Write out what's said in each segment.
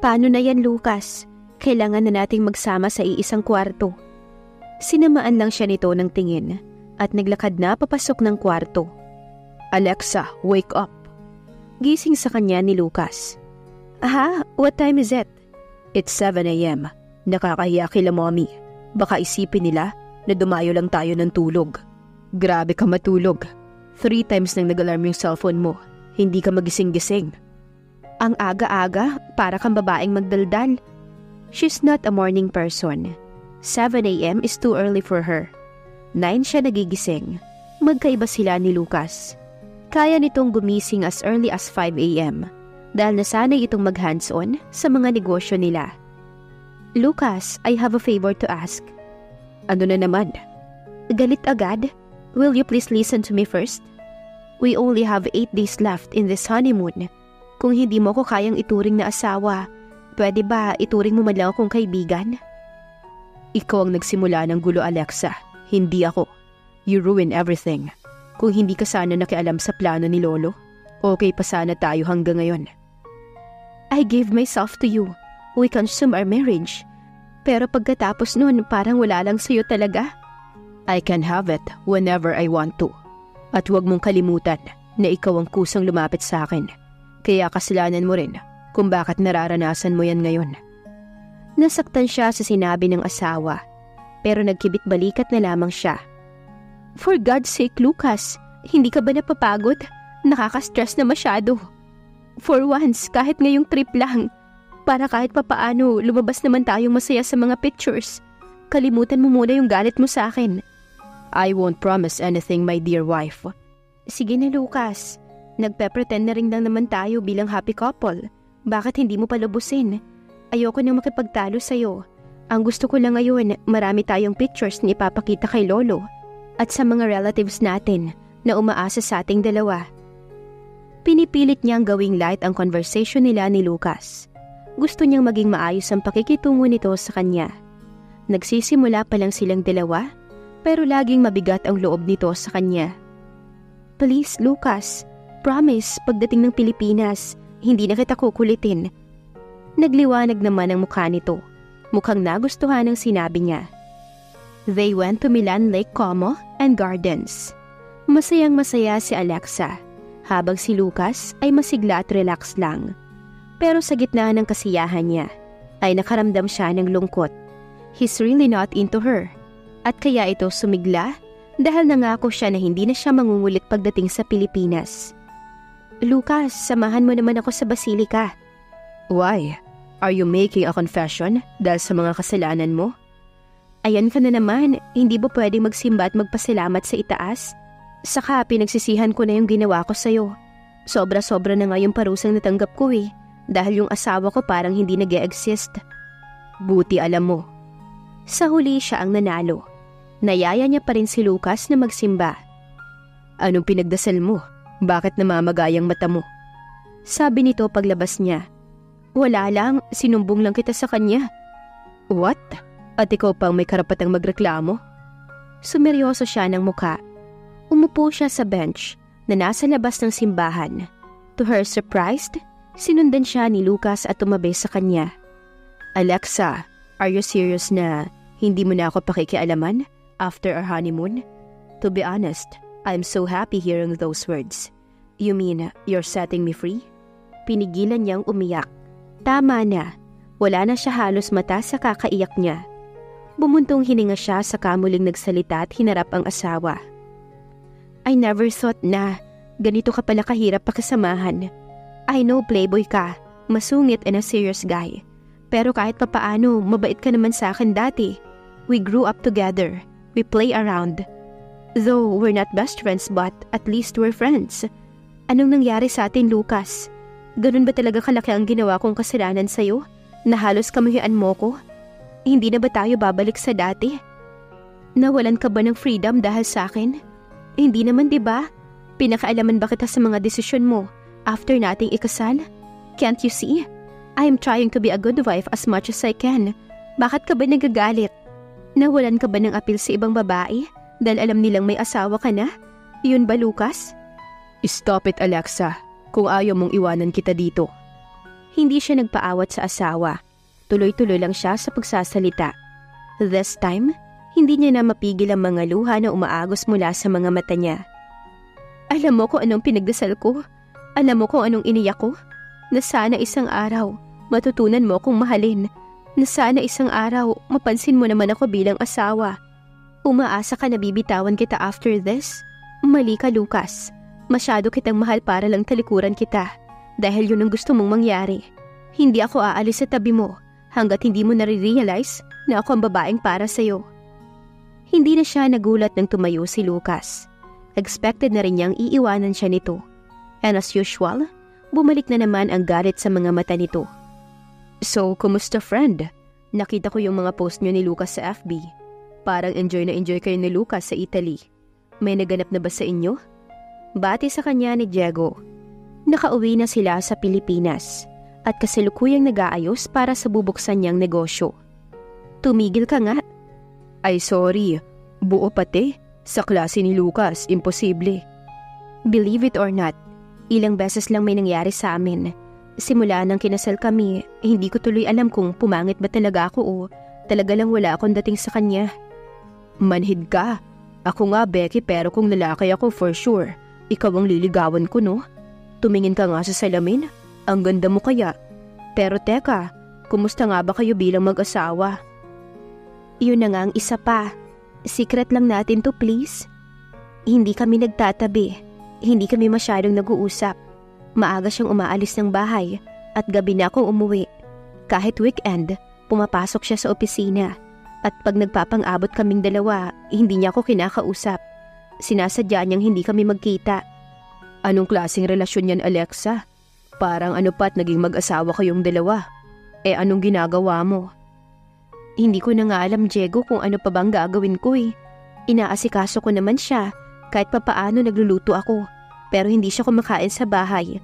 Paano na yan, Lucas? Kailangan na nating magsama sa iisang kwarto. Sinamaan lang siya nito ng tingin at naglakad na papasok ng kwarto. Alexa, wake up. Gising sa kanya ni Lucas. What time is it? It's 7 a.m. Nakakahiya kila mommy. Baka isipin nila na dumayo lang tayo ng tulog. Grabe ka matulog. 3 times nang nag-alarm yung cellphone mo. Hindi ka magising-gising. Ang aga-aga, para kang babaeng magdaldal. She's not a morning person. 7 a.m. is too early for her. 9 siya nagigising. Magkaiba sila ni Lucas. Kaya nitong gumising as early as 5 a.m. dahil nasanay itong mag-hands-on sa mga negosyo nila. Lucas, I have a favor to ask. Ano na naman? Galit agad? Will you please listen to me first? We only have 8 days left in this honeymoon. Kung hindi mo ko kayang ituring na asawa, pwede ba ituring mo man lang akong kaibigan? Ikaw ang nagsimula ng gulo, Alexa. Hindi ako. You ruin everything. Kung hindi ka sana nakialam sa plano ni Lolo, okay pa sana tayo hanggang ngayon. I gave myself to you. We consume our marriage. Pero pagkatapos nun, parang wala lang sa'yo talaga. I can have it whenever I want to. At huwag mong kalimutan na ikaw ang kusang lumapit sa akin. Kaya kasalanan mo rin kung bakit nararanasan mo yan ngayon. Nasaktan siya sa sinabi ng asawa, pero nagkibit balikat na lamang siya. For God's sake, Lucas, hindi ka ba napapagod? Nakaka-stress na masyado. For once, kahit ngayong trip lang, para kahit papaano lumabas naman tayong masaya sa mga pictures. Kalimutan mo muna yung galit mo sa akin. I won't promise anything, my dear wife. Sige na, Lucas. Nagpe-pretend na rin lang naman tayo bilang happy couple. Bakit hindi mo palubusin? Ayoko nang makipagtalo sa'yo. Ang gusto ko lang ngayon, marami tayong pictures na ipapakita kay Lolo at sa mga relatives natin na umaasa sa ating dalawa. Pinipilit niyang gawing light ang conversation nila ni Lucas. Gusto niyang maging maayos ang pakikitungo nito sa kanya. Nagsisimula pa lang silang dalawa, pero laging mabigat ang loob nito sa kanya. Please, Lucas, promise, pagdating ng Pilipinas, hindi na kita kukulitin. Nagliwanag naman ang mukha nito. Mukhang nagustuhan ang sinabi niya. They went to Milan Lake Como and Gardens. Masayang masaya si Alexa, habang si Lucas ay masigla at relax lang. Pero sa gitna ng kasiyahan niya, ay nakaramdam siya ng lungkot. He's really not into her. At kaya ito sumigla dahil nangako siya na hindi na siya mangungulit pagdating sa Pilipinas. Lucas, samahan mo naman ako sa Basilica. Why? Are you making a confession dahil sa mga kasalanan mo? Ayan ka na naman, hindi ba pwedeng magsimba at magpasalamat sa itaas? Saka pinagsisihan ko na yung ginawa ko sa'yo. Sobra-sobra na nga yung parusang natanggap ko dahil yung asawa ko parang hindi nag-e-exist. Buti alam mo. Sa huli siya ang nanalo. Nayaya niya pa rin si Lucas na magsimba. Anong pinagdasal mo? Bakit namamagayang mata mo? Sabi nito paglabas niya. Wala lang, sinumbong lang kita sa kanya. What? At ikaw pang may karapatang magreklamo? Sumeryoso siya ng muka. Umupo siya sa bench na nasa labas ng simbahan. To her surprise, sinundan siya ni Lucas at tumabi sa kanya. Alexa, are you serious na hindi mo na ako pakikialaman after our honeymoon? To be honest, I'm so happy hearing those words. You mean you're setting me free? Pinigilan niyang umiyak. Tama na. Wala na siya halos mata sa kakaiyak niya. Bumuntong hininga siya sa kamuling nagsalita at hinarap ang asawa. I never thought na ganito ka pala kahirap pakasamahan. I know playboy ka, masungit and a serious guy. Pero kahit papaano, mabait ka naman sa akin dati. We grew up together. We play around. Though we're not best friends but at least we're friends. Anong nangyari sa atin, Lucas? Ganun ba talaga kalaki ang ginawa kong kasalanan sa'yo? Na halos kamuhian mo ko? Hindi na ba tayo babalik sa dati? Nawalan ka ba ng freedom dahil sa akin? Hindi naman, di ba? Pinakaalaman ba kita sa mga desisyon mo after nating ikasal? Can't you see? I am trying to be a good wife as much as I can. Bakit ka ba nagagalit? Nawalan ka ba ng appeal sa ibang babae dahil alam nilang may asawa ka na? Yun ba, Lucas? Stop it, Alexa. Kung ayaw mong iwanan kita dito. Hindi siya nagpaawat sa asawa. Tuloy-tuloy lang siya sa pagsasalita. This time, hindi niya na mapigil ang mga luha na umaagos mula sa mga mata niya. Alam mo kung anong pinagdasal ko? Alam mo kung anong iniyak ko? Na sana isang araw, matutunan mo akong mahalin. Na sana isang araw, mapansin mo naman ako bilang asawa. Umaasa ka na bibitawan kita after this? Mali ka, Lucas. Masyado kitang mahal para lang talikuran kita. Dahil yun ang gusto mong mangyari. Hindi ako aalis sa tabi mo hanggat hindi mo nare-realize na ako ang babaeng para sa'yo. Hindi na siya nagulat nang tumayo si Lucas. Expected na rin niyang iiwanan siya nito. And as usual, bumalik na naman ang galit sa mga mata nito. So, kumusta friend? Nakita ko yung mga post niyo ni Lucas sa FB. Parang enjoy na enjoy kayo ni Lucas sa Italy. May naganap na ba sa inyo? Bati sa kanya ni Diego. Nakauwi na sila sa Pilipinas at kasalukuyang nag-aayos para sa bubuksan niyang negosyo. Tumigil ka nga. Ay sorry, buo pati. Sa klase ni Lucas, imposible. Believe it or not, ilang beses lang may nangyari sa amin. Simula nang kinasal kami, hindi ko tuloy alam kung pumangit ba talaga ako o talaga lang wala akong dating sa kanya. Manhid ka. Ako nga, Becky, pero kung lalaki ako for sure, ikaw ang liligawan ko, no? Tumingin ka nga sa salamin. Ang ganda mo kaya. Pero teka, kumusta nga ba kayo bilang mag-asawa? Yun na nga ang isa pa. Secret lang natin to, please. Hindi kami nagtatabi. Hindi kami masyadong nag-uusap. Maaga siyang umaalis ng bahay at gabi na akong umuwi. Kahit weekend, pumapasok siya sa opisina. At pag nagpapang-abot kaming dalawa, hindi niya ako kinakausap. Sinasadya niyang hindi kami magkita. Anong klaseng relasyon yan, Alexa? Parang ano pa't naging mag-asawa kayong dalawa. Eh anong ginagawa mo? Hindi ko na nga alam, Diego, kung ano pa bang gagawin ko eh. Inaasikaso ko naman siya, kahit papaano nagluluto ako. Pero hindi siya kumakain sa bahay.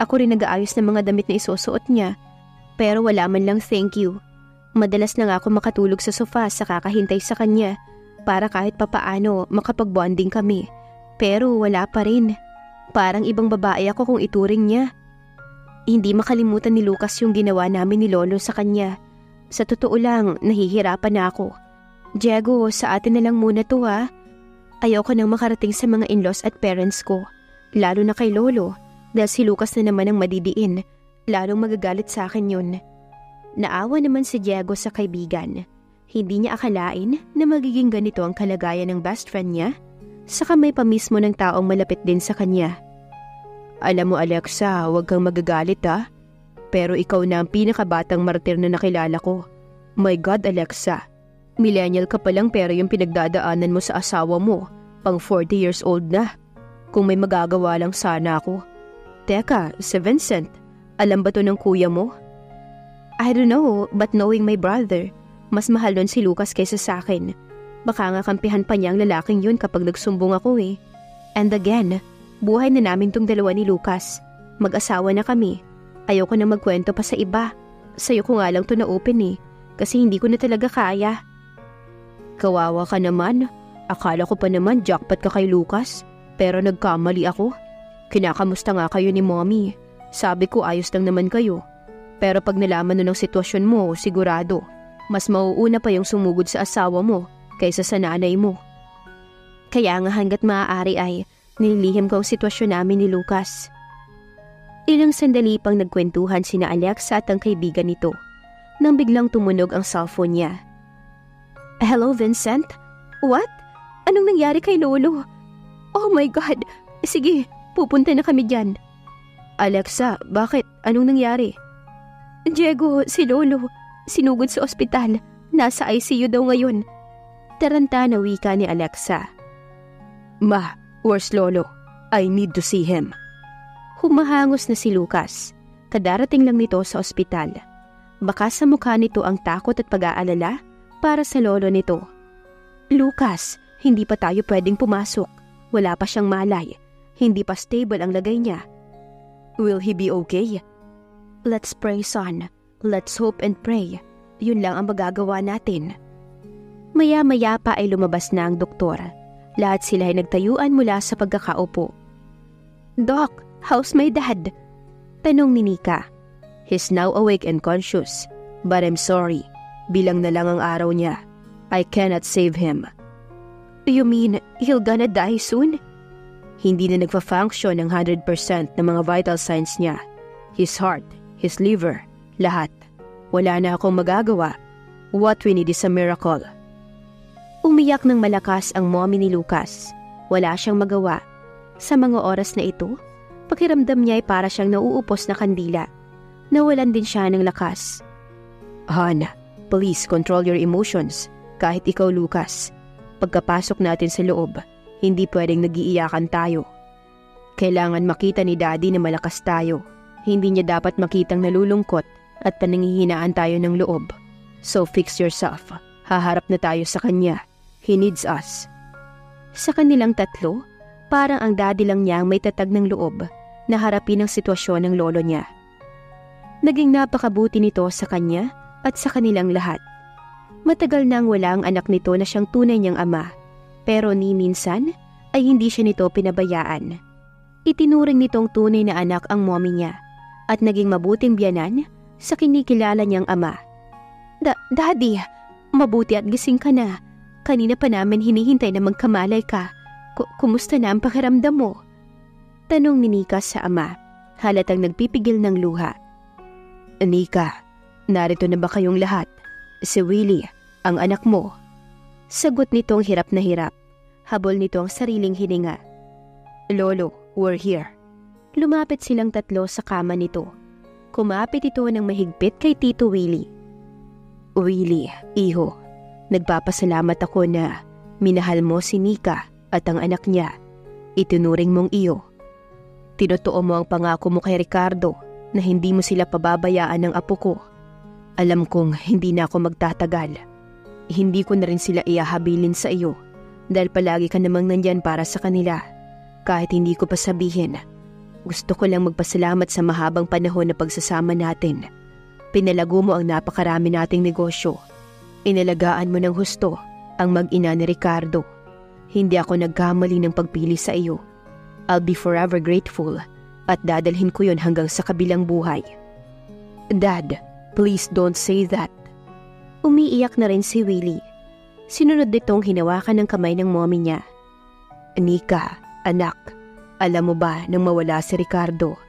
Ako rin nag-aayos ng mga damit na isusuot niya. Pero wala man lang thank you. Madalas na nga ako makatulog sa sofa sa kakahintay sa kanya para kahit papaano makapag-bonding kami. Pero wala pa rin. Parang ibang babae ako kung ituring niya. Hindi makalimutan ni Lucas yung ginawa namin ni Lolo sa kanya. Sa totoo lang, nahihirapan na ako. Diego, sa atin na lang muna to ha. Ayoko nang makarating sa mga in-laws at parents ko. Lalo na kay Lolo. Dahil si Lucas na naman ang madidiin. Lalong magagalit sa akin yun. Naawa naman si Diego sa kaibigan. Hindi niya akalain na magiging ganito ang kalagayan ng best friend niya. Saka may pamismo ng taong malapit din sa kanya. Alam mo, Alexa, huwag kang magagalit ha. Pero ikaw na ang pinakabatang martir na nakilala ko. My God, Alexa. Millennial ka pa lang pero yung pinagdadaanan mo sa asawa mo, pang 40 years old na. Kung may magagawa lang sana ako. Teka, si Vincent, alam ba to ng kuya mo? I don't know, but knowing my brother, mas mahal nun si Lucas kaysa sa akin. Baka nga kampihan pa niya ang lalaking yun kapag nagsumbong ako eh. And again, buhay na namin tong dalawa ni Lucas. Mag-asawa na kami. Ayoko na magkwento pa sa iba. Sa'yo ko nga lang to na-open eh. Kasi hindi ko na talaga kaya. Kawawa ka naman. Akala ko pa naman jackpot ka kay Lucas. Pero nagkamali ako. Kinakamusta nga kayo ni Mommy. Sabi ko ayos lang naman kayo. Pero pag nalaman nun ng sitwasyon mo, sigurado, mas mauuna pa yung sumugod sa asawa mo kaysa sa nanay mo. Kaya nga hanggat maaari ay nililihim ko ang sitwasyon namin ni Lucas. Ilang sandali pang nagkwentuhan sina Alexa at ang kaibigan nito nang biglang tumunog ang cellphone niya. Hello, Vincent? What? Anong nangyari kay Lolo? Oh my God! Sige, pupunta na kami dyan. Alexa, bakit? Anong nangyari? Diego, si Lolo. Sinugod sa ospital. Nasa ICU daw ngayon. Taranta na wika ni Alexa. Ma, where's Lolo? I need to see him. Humahangos na si Lucas. Kadarating lang nito sa ospital. Baka sa mukha nito ang takot at pag-aalala para sa lolo nito. Lucas, hindi pa tayo pwedeng pumasok. Wala pa siyang malay. Hindi pa stable ang lagay niya. Will he be okay? Let's pray, son. Let's hope and pray. Yun lang ang magagawa natin. Maya-maya pa ay lumabas na ang doktor. Lahat sila ay nagtayuan mula sa pagkakaupo. Doc, how's my dad? Tanong ni Nika. He's now awake and conscious, but I'm sorry. Bilang na lang ang araw niya. I cannot save him. You mean he'll gonna die soon? Hindi na nagfa-function ng 100% ng mga vital signs niya. His heart, his liver, lahat. Wala na akong magagawa. What we need is a miracle. Umiyak ng malakas ang mommy ni Lucas. Wala siyang magawa. Sa mga oras na ito, pakiramdam niya ay para siyang nauupos na kandila. Nawalan din siya ng lakas. Han, please control your emotions. Kahit ikaw, Lucas. Pagkapasok natin sa loob, hindi pwedeng nag-iiyakan tayo. Kailangan makita ni Daddy na malakas tayo. Hindi niya dapat makitang nalulungkot at pananghihinaan tayo ng loob. So fix yourself. Haharap na tayo sa kanya. He needs us. Sa kanilang tatlo, parang ang daddy lang niya ang may tatag ng loob na harapin ang sitwasyon ng lolo niya. Naging napakabuti nito sa kanya at sa kanilang lahat. Matagal nang wala ang anak nito na siyang tunay niyang ama, pero ni minsan ay hindi siya nito pinabayaan. Itinuring nitong tunay na anak ang mommy niya at naging mabuting biyanan sa kinikilala niyang ama. Daddy, mabuti at gising ka na. Kanina pa namin hinihintay na magkamalay ka. Kumusta na ang pakiramdam mo? Tanong ni Nika sa ama, halatang nagpipigil ng luha. Nika, narito na ba kayong lahat? Si Willie, ang anak mo. Sagot nitong hirap na hirap. Habol nito ang sariling hininga. Lolo, we're here. Lumapit silang tatlo sa kama nito. Kumapit ito ng mahigpit kay Tito Willie. Willie, iho, nagpapasalamat ako na minahal mo si Nika at ang anak niya. Itinuring mong iyo. Tinutuo mo ang pangako mo kay Ricardo na hindi mo sila pababayaan ng apo ko. Alam kong hindi na ako magtatagal. Hindi ko na rin sila iahabilin sa iyo dahil palagi ka namang nandyan para sa kanila. Kahit hindi ko pa sabihin, gusto ko lang magpasalamat sa mahabang panahon na pagsasama natin. Pinalago mo ang napakarami nating negosyo. Inalagaan mo ng husto ang mag-ina ni Ricardo. Hindi ako nagkamali ng pagpili sa iyo. I'll be forever grateful at dadalhin ko yon hanggang sa kabilang buhay. Dad, please don't say that. Umiiyak na rin si Willie. Sinunod nitong hinawakan ng kamay ng mommy niya. Nika, anak, alam mo ba nang mawala si Ricardo,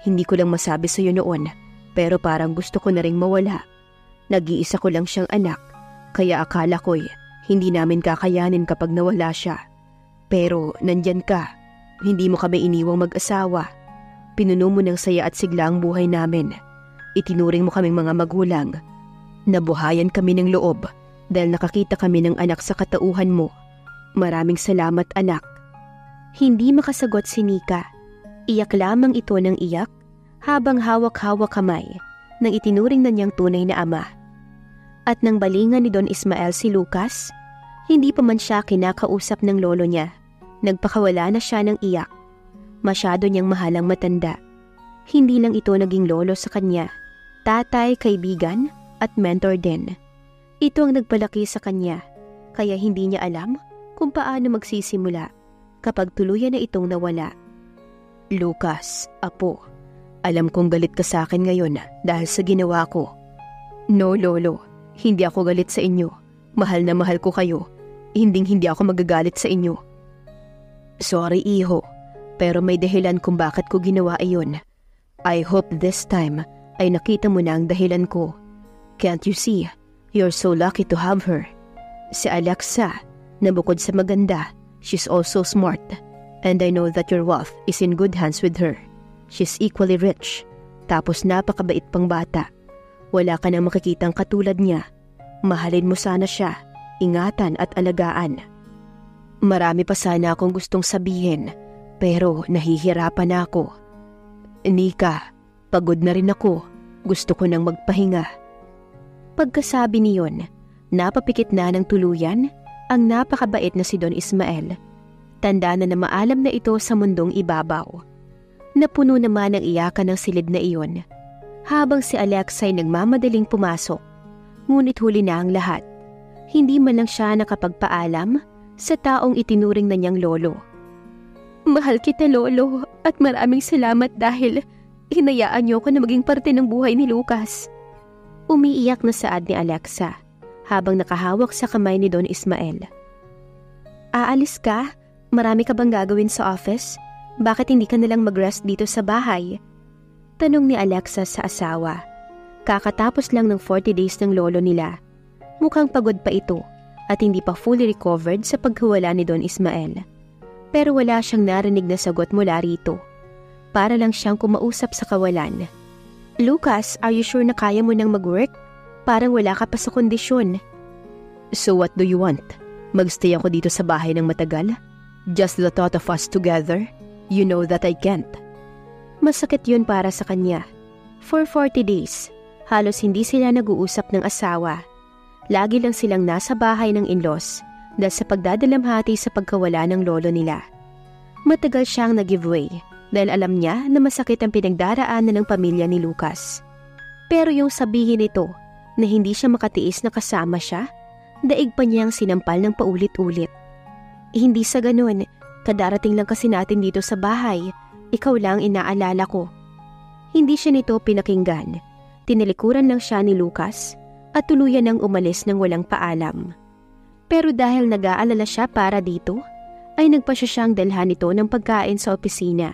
hindi ko lang masabi sa iyo noon, pero parang gusto ko na ring mawala. Nag-iisa ko lang siyang anak, kaya akala ko'y hindi namin kakayanin kapag nawala siya. Pero nandyan ka, hindi mo kami iniwang mag-asawa. Pinuno mo ng saya at sigla ang buhay namin. Itinuring mo kaming mga magulang. Nabuhayan kami ng loob dahil nakakita kami ng anak sa katauhan mo. Maraming salamat, anak. Hindi makasagot si Nika. Iyak lamang ito ng iyak habang hawak-hawak kamay ng itinuring na niyang tunay na ama. At nang balingan ni Don Ismael si Lucas, hindi pa man siya kinakausap ng lolo niya. Nagpakawala na siya ng iyak. Masyado niyang mahalang matanda. Hindi lang ito naging lolo sa kanya, tatay, kaibigan, at mentor din. Ito ang nagpalaki sa kanya, kaya hindi niya alam kung paano magsisimula kapag tuluyan na itong nawala. Lucas, apo, alam kong galit ka sa akin ngayon dahil sa ginawa ko. No, lolo, hindi ako galit sa inyo. Mahal na mahal ko kayo. Hindi ako magagalit sa inyo. Sorry, iho, pero may dahilan kung bakit ko ginawa iyon. I hope this time ay nakita mo na ang dahilan ko. Can't you see? You're so lucky to have her. Si Alexa, na bukod sa maganda, she's also smart. And I know that your wealth is in good hands with her. She's equally rich. Tapos napakabait pang bata. Wala ka nang makikitang katulad niya. Mahalin mo sana siya, ingatan at alagaan. Marami pa sana akong gustong sabihin, pero nahihirapan na ako. Nika, pagod na rin ako. Gusto ko nang magpahinga. Pagkasabi niyon, napapikit na ng tuluyan ang napakabait na si Don Ismael. Tanda na maalam na ito sa mundong ibabaw. Napuno naman ang iyakan ng silid na iyon, habang si Alexa ay nagmamadaling pumasok. Ngunit huli na ang lahat. Hindi man lang siya nakapagpaalam sa taong itinuring na niyang lolo. Mahal kita, lolo, at maraming salamat dahil hinayaan niyo ako na maging parte ng buhay ni Lucas. Umiiyak na saad ni Alexa habang nakahawak sa kamay ni Don Ismael. Aalis ka? Marami ka bang gagawin sa office? Bakit hindi ka nalang mag-rest dito sa bahay? Tanong ni Alexa sa asawa. Kakatapos lang ng 40 days ng lolo nila. Mukhang pagod pa ito at hindi pa fully recovered sa pagkawala ni Don Ismael. Pero wala siyang narinig na sagot mula rito. Para lang siyang kumausap sa kawalan. Lucas, are you sure na kaya mo nang mag-work? Parang wala ka pa sa kondisyon. So what do you want? Magstay ako dito sa bahay ng matagal? Just the thought of us together? You know that I can't. Masakit yun para sa kanya. For 40 days, halos hindi sila nag-uusap ng asawa. Lagi lang silang nasa bahay ng in-laws dahil sa pagdadalamhati sa pagkawala ng lolo nila. Matagal siyang nag-giveaway dahil alam niya na masakit ang pinagdaraanan ng pamilya ni Lucas. Pero yung sabihin nito na hindi siya makatiis na kasama siya, daig pa niyang sinampal ng paulit-ulit. Hindi sa ganun, kadarating lang kasi natin dito sa bahay, ikaw lang inaalala ko. Hindi siya nito pinakinggan. Tinalikuran lang siya ni Lucas at tuluyan nang umalis ng walang paalam. Pero dahil nag-aalala siya para dito, ay nagpasya siyang dalhan nito ng pagkain sa opisina.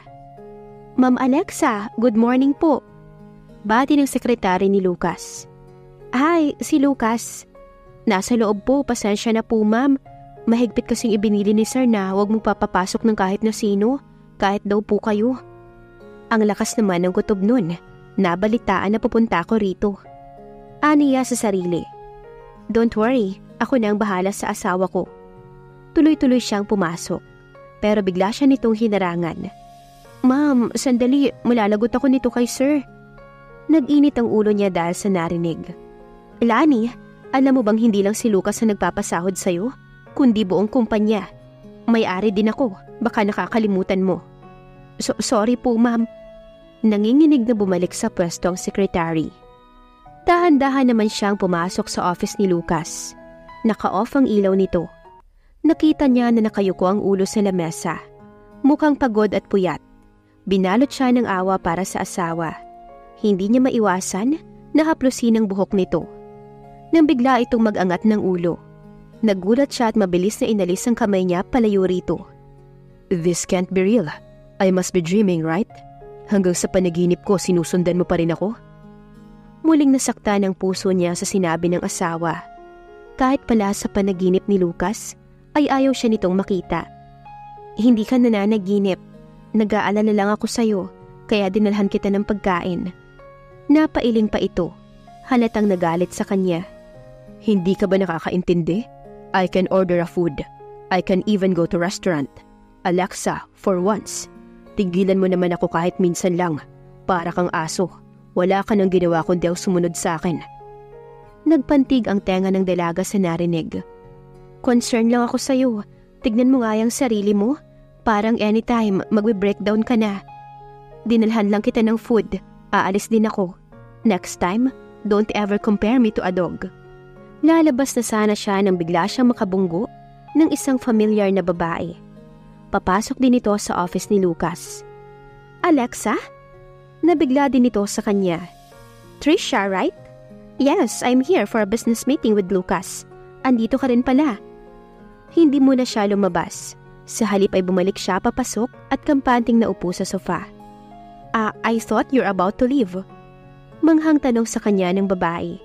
Ma'am Alexa, good morning po. Bati ng sekretary ni Lucas. Hi, si Lucas. Nasa loob po, pasensya na po ma'am. Mahigpit kasing ibinili ni sir na huwag mong papapasok ng kahit na sino, kahit daw po kayo. Ang lakas naman ng kutob nun. Nabalitaan na pupunta ako rito. Aniya sa sarili. Don't worry, ako na ang bahala sa asawa ko. Tuloy-tuloy siyang pumasok. Pero bigla siya nitong hinarangan. Ma'am, sandali, malalagot ako nito kay sir. Nag-init ang ulo niya dahil sa narinig. Lani, alam mo bang hindi lang si Lucas na nagpapasahod sa'yo, kundi buong kumpanya. May-ari din ako, baka nakakalimutan mo. Sorry po ma'am. Nanginginig na bumalik sa pwesto ang sekretary. Dahan-dahan naman siyang pumasok sa office ni Lucas. Naka-off ang ilaw nito. Nakita niya na nakayuko ang ulo sa lamesa. Mukhang pagod at puyat. Binalot siya ng awa para sa asawa. Hindi niya maiwasan na haplusin ang buhok nito. Nang bigla itong mag-angat ng ulo. Nagulat siya at mabilis na inalis ang kamay niya palayo rito. This can't be real. I must be dreaming, right? Hanggang sa panaginip ko, sinusundan mo pa rin ako? Muling nasaktan ang puso niya sa sinabi ng asawa. Kahit pala sa panaginip ni Lucas, ay ayaw siya nitong makita. Hindi ka nananaginip. Nag-aalala lang ako sa'yo, kaya dinalhan kita ng pagkain. Napailing pa ito. Halatang nagalit sa kanya. Hindi ka ba nakakaintindi? I can order a food. I can even go to restaurant. Alexa, for once, tigilan mo naman ako kahit minsan lang. Para kang aso. Wala ka nang ginawa kundi ang sumunod sa akin. Nagpantig ang tenga ng dalaga sa narinig. Concern lang ako sa'yo. Tignan mo nga yung sarili mo. Parang anytime magbe-breakdown ka na. Dinalhan lang kita ng food. Aalis din ako. Next time, don't ever compare me to a dog. Lalabas na sana siya nang bigla siyang makabunggo ng isang familiar na babae. Papasok din ito sa office ni Lucas. Alexa? Nabigla din ito sa kanya. Trisha, right? Yes, I'm here for a business meeting with Lucas. Andito ka rin pala. Hindi muna siya lumabas. Sa halip ay bumalik siya papasok at kampanting naupo sa sofa. I thought you're about to leave. Manghang tanong sa kanya ng babae.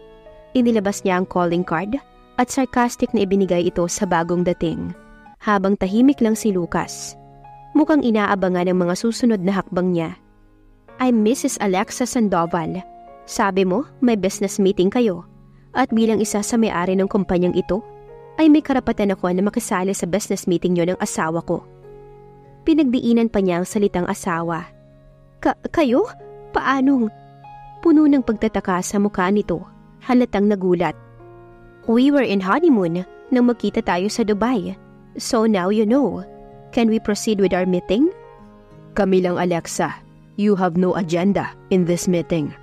Inilabas niya ang calling card at sarcastic na ibinigay ito sa bagong dating. Habang tahimik lang si Lucas. Mukhang inaabangan ang mga susunod na hakbang niya. I'm Mrs. Alexa Sandoval. Sabi mo, may business meeting kayo. At bilang isa sa may-ari ng kumpanyang ito, ay may karapatan ako na makisali sa business meeting niyo ng asawa ko. Pinagdiinan pa niya ang salitang asawa. Kayo? Paanong? Puno ng pagtataka sa mukha nito. Halatang nagulat. We were in honeymoon nang magkita tayo sa Dubai. So now you know. Can we proceed with our meeting? Kami lang, Alexa. You have no agenda in this meeting.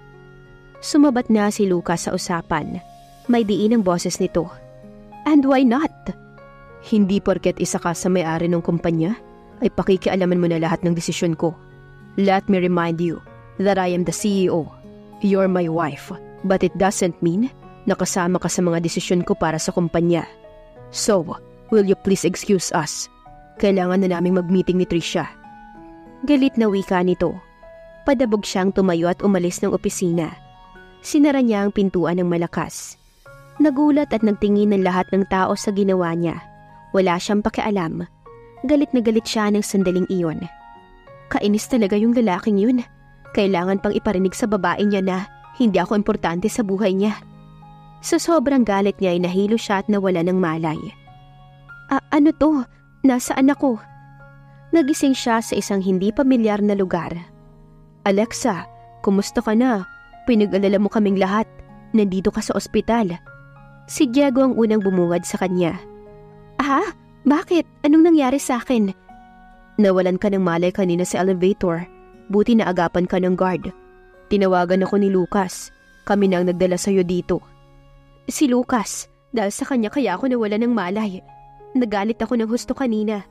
Sumabat na si Lucas sa usapan. May diin ang boses nito. And why not? Hindi porket isa ka sa may-ari ng kumpanya, ay pakikialaman mo na lahat ng desisyon ko. Let me remind you, that I am the CEO. You're my wife, but it doesn't mean nakasama ka sa mga desisyon ko para sa kumpanya. So, will you please excuse us? Kailangan na naming mag-meeting ni Trisha. Galit na wika nito. Padabog siyang tumayo at umalis ng opisina. Sinara niya ang pintuan ng malakas. Nagulat at nagtingin ng lahat ng tao sa ginawa niya. Wala siyang pakialam. Galit na galit siya ng sandaling iyon. Kainis talaga yung lalaking yun. Kailangan pang iparinig sa babae niya na hindi ako importante sa buhay niya. Sa sobrang galit niya ay nahilo siya at nawala ng malay. Ano to? Nasaan ako? Nagising siya sa isang hindi pamilyar na lugar. Alexa, kumusta ka na? Pinag-alala mo kaming lahat. Nandito ka sa ospital. Si Diego ang unang bumungad sa kanya. Bakit? Anong nangyari sa akin? Nawalan ka ng malay kanina sa elevator. Buti na agapan ka ng guard. Tinawagan ako ni Lucas. Kami na ang nagdala sa'yo dito. Si Lucas, dahil sa kanya kaya ako nawala ng malay. Nagalit ako ng husto kanina.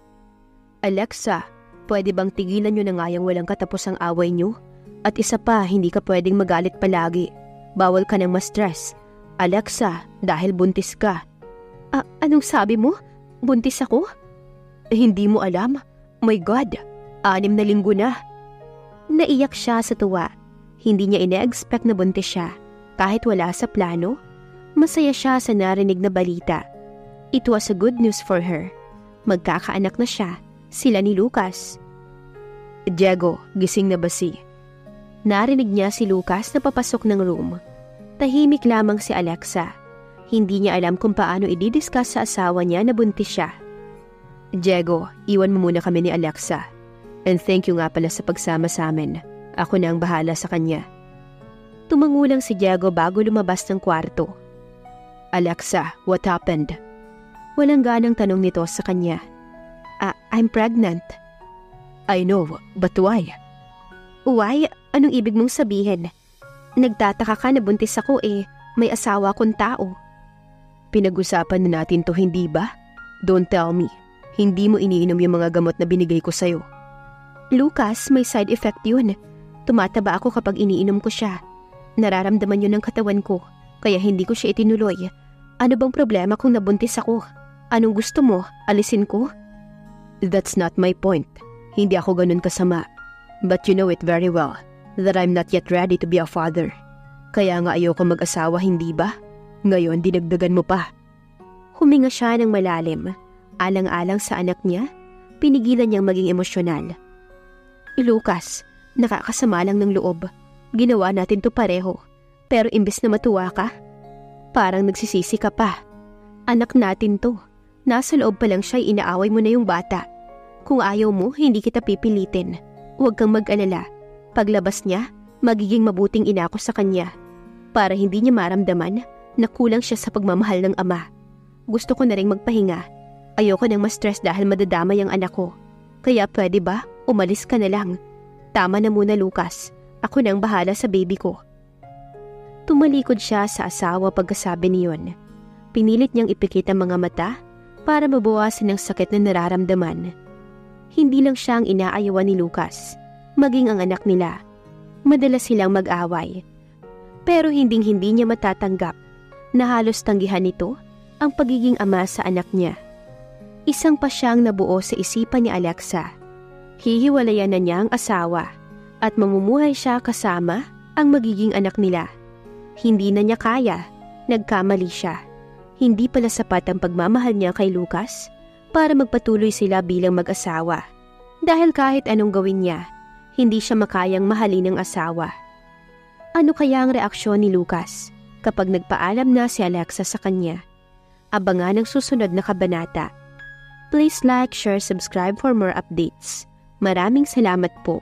Alexa, pwede bang tigilan nyo na nga yung walang katapusang away nyo? At isa pa, hindi ka pwedeng magalit palagi. Bawal ka nang ma-stress. Alexa, dahil buntis ka. Anong sabi mo? Buntis ako? Hindi mo alam? My God, 6 na linggo na. Naiyak siya sa tuwa. Hindi niya ina-expect na buntis siya. Kahit wala sa plano, masaya siya sa narinig na balita. It was a good news for her. Magkakaanak na siya, sila ni Lucas. Diego, gising na ba si? Narinig niya si Lucas na papasok ng room. Tahimik lamang si Alexa. Hindi niya alam kung paano i-discuss sa asawa niya na buntis siya. Diego, iwan mo muna kami ni Alexa. And thank you nga pala sa pagsama sa amin. Ako na ang bahala sa kanya. Tumangulang si Diego bago lumabas ng kwarto. Alexa, what happened? Walang ganang tanong nito sa kanya. I'm pregnant. I know, but why? Why? Anong ibig mong sabihin? Nagtataka ka na buntis ako may asawa akong tao. Pinag-usapan na natin to, hindi ba? Don't tell me. Hindi mo iniinom yung mga gamot na binigay ko sa'yo. Lucas, may side effect yun. Tumataba ako kapag iniinom ko siya. Nararamdaman yun ng katawan ko, kaya hindi ko siya itinuloy. Ano bang problema kung nabuntis ako? Anong gusto mo? Alisin ko? That's not my point. Hindi ako ganun kasama. But you know it very well that I'm not yet ready to be a father. Kaya nga ayoko mag-asawa, hindi ba? Ngayon, dinagdagan mo pa. Huminga siya ng malalim. Alang-alang sa anak niya, pinigilan niyang maging emosyonal. Lucas, nakakasama lang ng loob. Ginawa natin to pareho. Pero imbes na matuwa ka, parang nagsisisi ka pa. Anak natin to. Nasa loob pa lang siya'y inaaway mo na yung bata. Kung ayaw mo, hindi kita pipilitin. Huwag kang mag-alala. Paglabas niya, magiging mabuting ina ko sa kanya. Para hindi niya maramdaman na kulang siya sa pagmamahal ng ama. Gusto ko na rin magpahinga. Ayoko nang ma-stress dahil madadamay ang anak ko. Kaya pwede ba, umalis ka na lang. Tama na muna, Lucas. Ako nang bahala sa baby ko. Tumalikod siya sa asawa pagkasabi niyon. Pinilit niyang ipikit ang mga mata para mabawasan ang sakit na nararamdaman. Hindi lang siya ang inaayawan ni Lucas, maging ang anak nila. Madalas silang mag-away. Pero hinding-hindi niya matatanggap na halos tanggihan nito ang pagiging ama sa anak niya. Isang pa siyang nabuo sa isipan ni Alexa. Hihiwalayan na niya ang asawa at mamumuhay siya kasama ang magiging anak nila. Hindi na niya kaya, nagkamali siya. Hindi pala sapat ang pagmamahal niya kay Lucas para magpatuloy sila bilang mag-asawa. Dahil kahit anong gawin niya, hindi siya makayang mahalin ng asawa. Ano kaya ang reaksyon ni Lucas kapag nagpaalam na si Alexa sa kanya? Abangan ang susunod na kabanata. Please like, share, subscribe for more updates. Maraming salamat po.